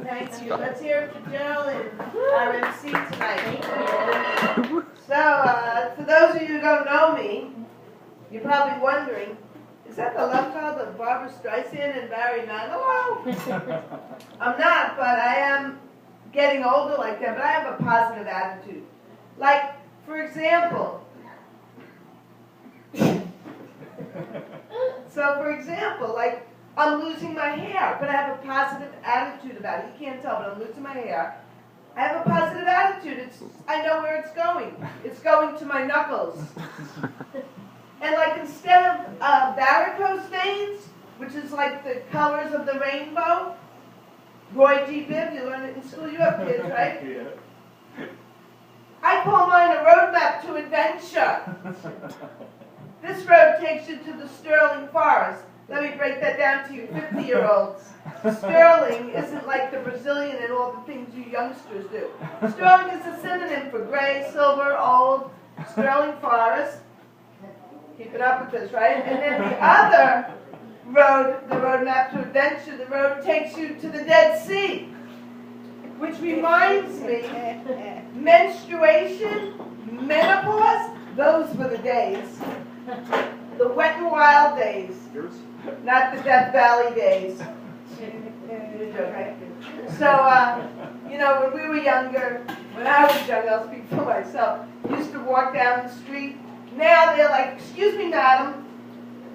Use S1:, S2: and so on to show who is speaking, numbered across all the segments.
S1: Thank you. Let's hear it for Jill and our MC tonight. So, for those of you who don't know me, you're probably wondering, is that the love child of Barbara Streisand and Barry Manilow? I'm not, but I am getting older like that, but I have a positive attitude. Like, for example, like, I'm losing my hair, but I have a positive attitude about it. You can't tell, but I'm losing my hair. I have a positive attitude. I know where it's going. It's going to my knuckles. And like instead of varicose veins, which is like the colors of the rainbow, Roy G. Bibb, you learn it in school. You have kids, right?
S2: Yeah.
S1: I call mine a roadmap to adventure. This road takes you to the Sterling Forest. Let me break that down to you 50-year-olds. Sterling isn't like the Brazilian and all the things you youngsters do. Sterling is a synonym for gray, silver, old, Sterling Forest. Keep it up with this, right? And then the other road, the roadmap to adventure, the road takes you to the Dead Sea. Which reminds me, menstruation, menopause, those were the days. The wet and wild days. Not the Death Valley days. Okay. So, you know, when we were younger, when I was young, I'll speak for myself, used to walk down the street. Now they're like, excuse me, madam.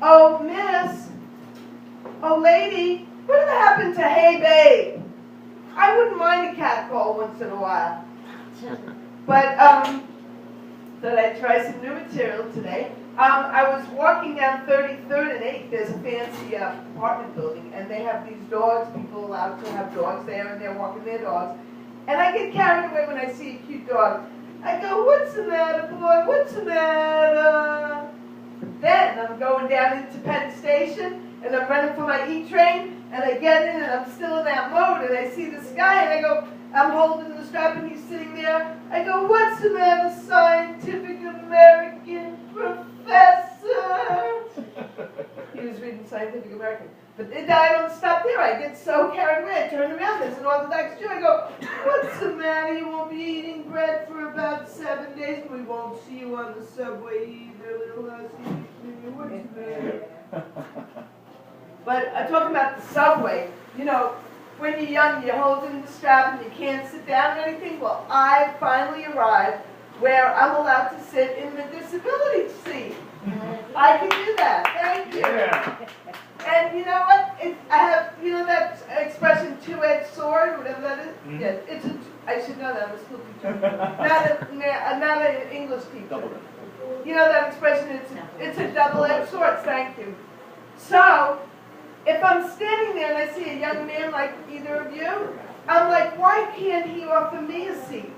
S1: Oh, miss. Oh, lady. What happened to hey, babe? I wouldn't mind a catcall once in a while. But, thought I'd try some new material today. I was walking down 33rd and 8th. There's a fancy apartment building, and they have these dogs. People allowed to have dogs there, and they're walking their dogs. And I get carried away when I see a cute dog. I go, what's the matter, boy? What's the matter? Then I'm going down into Penn Station, and I'm running for my E-train, and I get in, and I'm still in that mode, and I see this guy, and I go, I'm holding the strap, and he's sitting there. I go, what's the matter, Scientific American Professor? He was reading Scientific American. But I don't stop there. I get so carried away. I turn around. There's an Orthodox Jew. I go, what's the matter? You won't be eating bread for about 7 days. We won't see you on the subway either, little hussy. What's the matter? But talking about the subway, you know, when you're young, you're holding the strap and you can't sit down or anything. Well, I finally arrived where I'm allowed to sit in the disability seat. I can do that. Thank you. Yeah. And you know what? I have, you know that expression, two-edged sword, whatever that is? Mm-hmm. Yeah, I should know that. I'm a school teacher. not an English teacher. You know that expression, it's a double-edged sword. Thank you. So, if I'm standing there and I see a young man like either of you, I'm like, why can't he offer me a seat?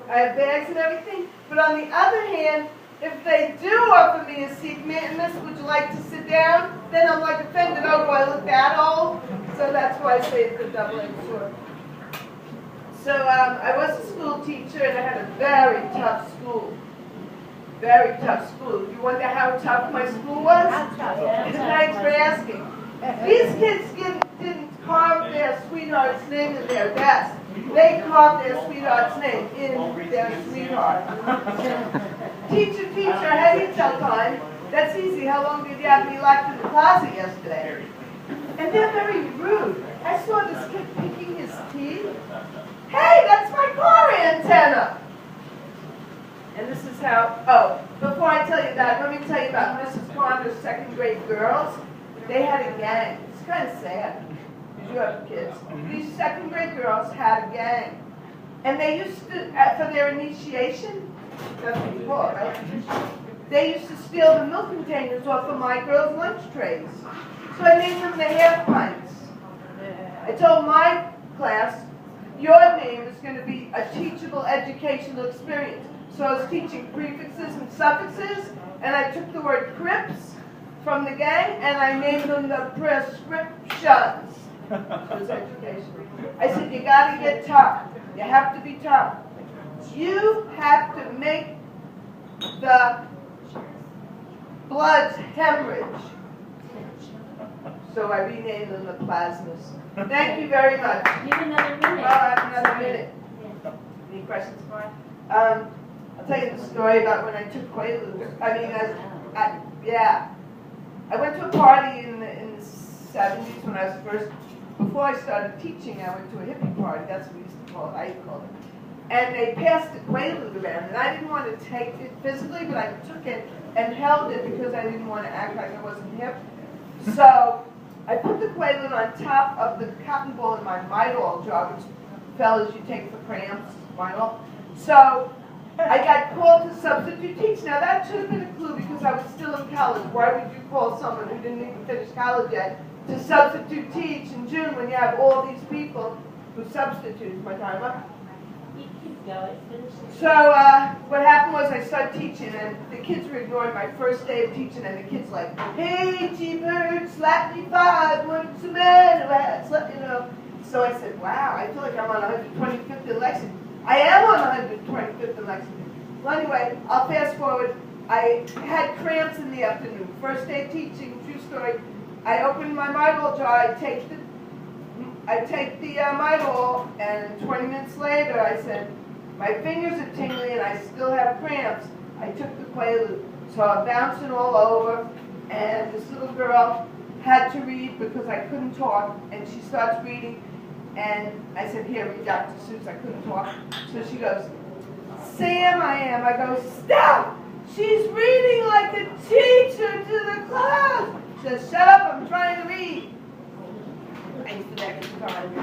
S1: I have bags and everything. But on the other hand, if they do offer me a seat, miss, would you like to sit down? Then I'm like offended. Oh, do I look that old? So that's why I say it's a double-edged sword. So I was a school teacher, and I had a very tough school. Very tough school. You wonder how tough my school was? Thanks for asking. These kids didn't carve their sweetheart's name in their desk. They carved their sweetheart's name in their sweetheart. Teacher, how do you tell time? That's easy. How long did you have me locked in the closet yesterday? And they're very rude. I saw this kid picking his teeth. Hey, that's my car antenna! And this is how, before I tell you that, let me tell you about Mrs. Connor's second grade girls. They had a gang. It's kind of sad, because you have kids. These second grade girls had a gang. And they used to, for their initiation, that's what you call it, right? They used to steal the milk containers off of my girls' lunch trays. So I named them the half pints. I told my class, your name is going to be a teachable educational experience. So I was teaching prefixes and suffixes, and I took the word crips from the gang, and I named them the prescriptions. It was education. I said, you got to get tough. You have to be tough. You have to make the blood hemorrhage. So I renamed them the plasmas. Thank you very much.
S3: You have another minute.
S1: questions? I'll tell you the story about when I took Quaaludes. Yeah. I went to a party in the 70s when I was first, before I started teaching, I went to a hippie party. That's what we used to call it, I called it. And they passed the Quaalude around, and I didn't want to take it physically, but I took it and held it because I didn't want to act like I wasn't hip. So I put the Quaalude on top of the cotton ball in my Midol jar, which fellas you take for cramps, Midol. So I got called to substitute teach. Now that should have been a clue because I was still in college. Why would you call someone who didn't even finish college yet to substitute teach in June when you have all these people who substitute? Is my time up? So what happened was I started teaching, and the kids were ignoring my first day of teaching, and the kids like, hey, T-Bird, slap me 5, what's the matter? You know. So I said, wow, I feel like I'm on 125th in Lexington. I am on 125th in Lexington. Well, anyway, I'll fast forward. I had cramps in the afternoon. First day teaching, true story. I opened my Midol jar. I take the Midol, and 20 minutes later, I said, my fingers are tingling and I still have cramps. I took the Quaalude. So I'm bouncing all over, and this little girl had to read because I couldn't talk, and she starts reading, and I said, here, read Dr. Seuss. I couldn't talk. So she goes, Sam, I am. I go, stop! She's reading like a teacher to the class. She says, shut up, I'm trying to read. I used to next time.